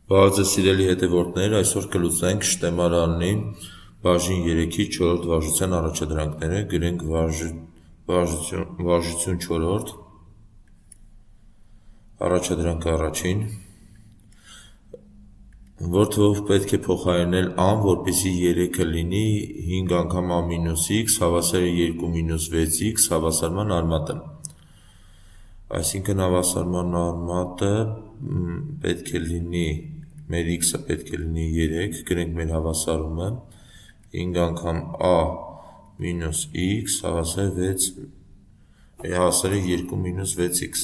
Բարձր սիրելի հետևորդներ, այսօր կլուծենք շտեմարանի բաժին 3-ի 4-րդ վարժության առաջադրանքները, գրենք վարժություն 4-րդ, առաջադրանքը առաջին, որ թվով պետք է փոխարինել ան, որպեսզի 3-ը լինի 5 անգամ a մինուս x հավասար է 2 մինուս 6x հավասարման արմատը։ Այսինքն հավասարման արմատը պետք է լինի, մեր x-ը պետք է լինի 3, գրենք մեր հավասարումը, 5 անգամ a մինուս x հավասար է 2 մինուս 6x։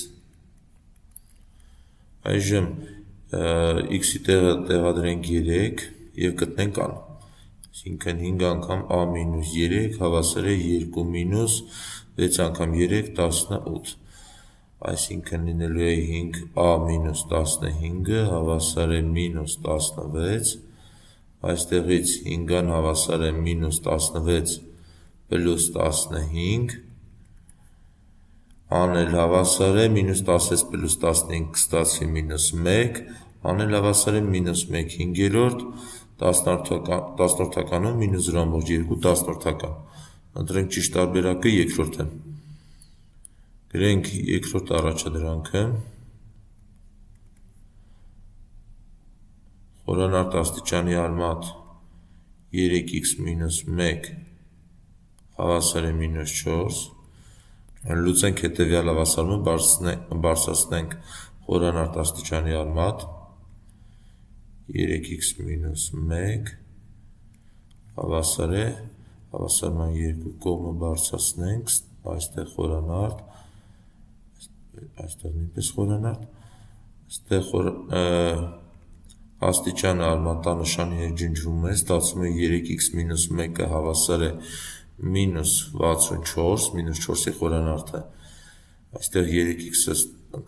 Այժմ x-ի տեղը տեղադրենք 3 և գտնենք ան, այսինքն 5 անգամ a մինուս 3 հավասար է 2 մինուս 6 անգամ 3 18, այսինքն լինելու է 5a մինուս 15-ը հավասար է մինուս 16, այստեղից 5-ան հավասար է մինուս 16 պլյուս 15, ան էլ հավասար է մինուս 16 պլյուս 15 կստացվի մինուս 1, ան էլ հավասար է մինուս 1 հինգերորդ, 10-որդականում մինուս 0,2 10-որդական, ընտրենք ճիշտ տարբերակը երկրորդը։ Գրենք երկրորդ առաջադրանքը, խորանարդ աստիճանի արմատ 3x մինուս 1 հավասար է մինուս 4, լուծենք հետևյալ հավասարումը, բարձրացնենք խորանարդ աստիճանի արմատ 3x մինուս 1 հավասար է, հավասարման երկու կողմը բարձրացնենք, այստեղ խորանարդ, այստեղ նույնպես խորանարդ, այստեղ աստիճանը արմատանշանի հետ ջնջվում է, ստացվում է 3x մինուս 1-ը հավասար է մինուս 64, մինուս 4-ի խորանարդը, այստեղ 3x-ը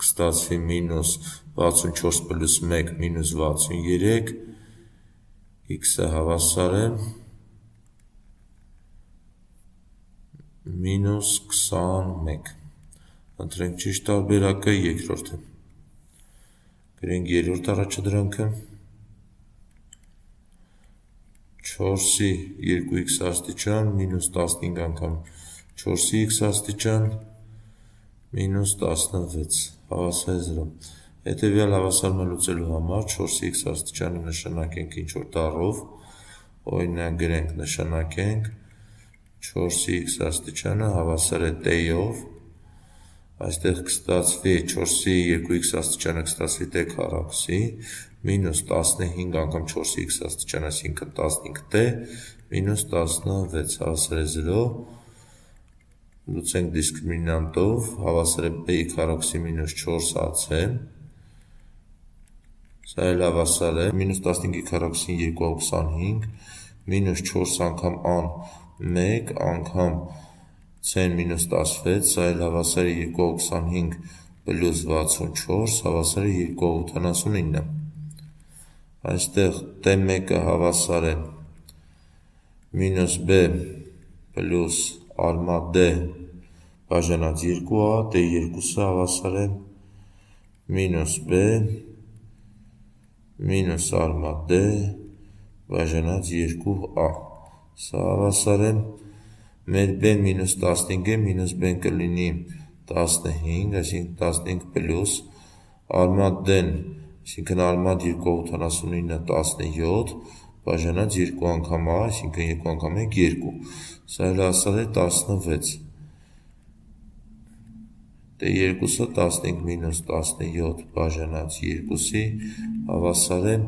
կստացվի մինուս 64 պլյուս 1 մինուս 63, x-ը հավասար է մինուս 21, ընտրենք ճիշտ տարբերակը երկրորդը, գրենք երրորդ առաջադրանքը, 4-ի 2x աստիճան մինուս 15 անգամ 4-ի x աստիճան մինուս 16 հավասար է 0։ Հետևյալ հավասարումը լուծելու համար 4-ի x աստիճանը նշանակենք ինչ-որ տառով, օրինակ գրենք նշանակենք 4-ի x աստիճանը հավասար է t-ով, այստեղ կստացվի 4-ի 2x աստիճանը կստացվի t քառակուսի, մինուս 15 անգամ 4-ի x աստիճան, այսինքն 15t, մինուս 16 հավասար է 0, լուծենք դիսկրիմինանտով, հավասար է b-ի քառակուսի մինուս 4ac, սա էլ հավասար է, մինուս 15-ի քառակուսին 225, մինուս 4 անգամ ան 1 անգամ c-ն մինուս 16, սա էլ հավասար է 225 պլյուս 64, հավասար է 279, այստեղ t1-ը հավասար է մինուս b պլյուս արմատ d բաժանած 2a, t2-ը հավասար է մինուս b մինուս արմատ d բաժանած 2a, սա հավասար է մեր b-ն մինուս 15 է, մինուս b-ն կլինի 15, այսինքն 15 պլյուս արմատ d-ն, այսինքն արմատ 279-ը 17, բաժանած 2 անգամ a, այսինքն 2 անգամ 1 2, սա էլ հավասար է 16, t2-ը 15 մինուս 17 բաժանած 2-ի հավասար է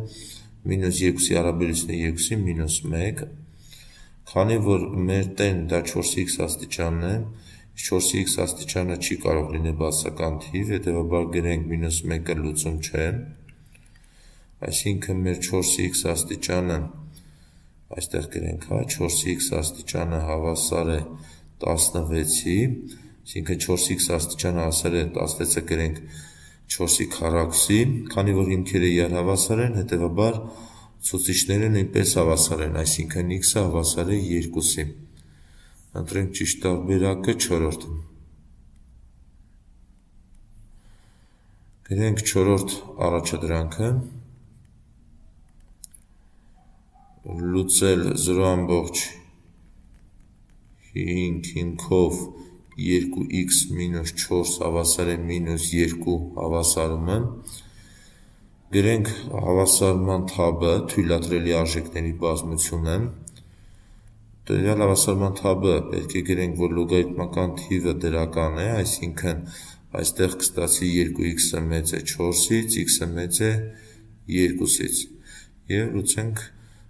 մինուս 2-ի հարաբերությունը 2-ի մինուս 1, քանի որ մեր t-ն դա 4-ի x աստիճանն է, 4-ի x աստիճանը չի կարող լինել բացասական թիվ, հետևաբար գրենք մինուս 1-ը լուծում չէ, այսինքն մեր 4-ի x աստիճանը, այստեղ գրենք, 4-ի x աստիճանը հավասար է 16-ի, այսինքն 4-ի x աստիճանը հավասար է 16-ը գրենք 4-ի քառակուսի, քանի որ հիմքերը իրար հավասար են, հետևաբար ցուցիչները նույնպես հավասար են, այսինքն x-ը հավասար է 2-ի, ընտրենք ճիշտ տարբերակը 4-րդը, գրենք 4-րդ առաջադրանքը, լուծել 0.5-ով 2x մինուս 4 հավասար է մինուս 2 հավասարումը, գրենք հավասարման թաբը, թույլատրելի արժեքների բազմությունը, տվյալ հավասարման թաբը պետք է գրենք, որ լոգարիթմական թիվը դրական է, այսինքն այստեղ կստացի 2x-ը մեծ է 4-ից, x-ը մեծ է 2-ից, և լուծենք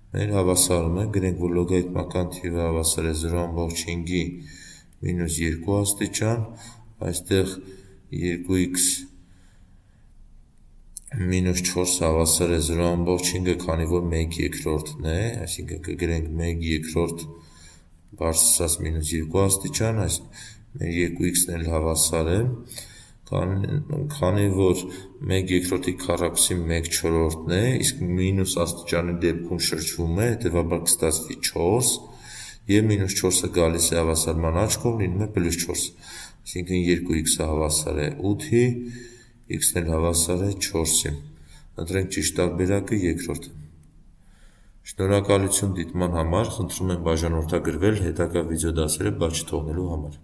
մեր հավասարումը, գրենք, որ լոգարիթմական թիվը հավասար է 0.5-ի մինուս 2 աստիճան, այստեղ 2x մինուս 4 հավասար է 0.5-ը, քանի որ 1/2-ն է, այսինքն կգրենք 1/2 բարձրացած մինուս 2 աստիճան, այս մեր 2x-ն էլ հավասար է, քանի որ 1/2-ի քառակուսի 1/4-ն է, իսկ մինուս աստիճանի դեպքում շրջվում է, հետևաբար կստացվի 4, և մինուս 4-ը գալիս է հավասարման աչքով, լինում է պլյուս 4, այսինքն 2x-ը հավասար է 8-ի, x-ն էլ հավասար է 4-ի, ընտրենք ճիշտ տարբերակը երկրորդը։ Շնորհակալություն դիտման համար, խնդրում եմ բաժանորդագրվել հետագա վիդեոդասերը բաց չթողնելու համար։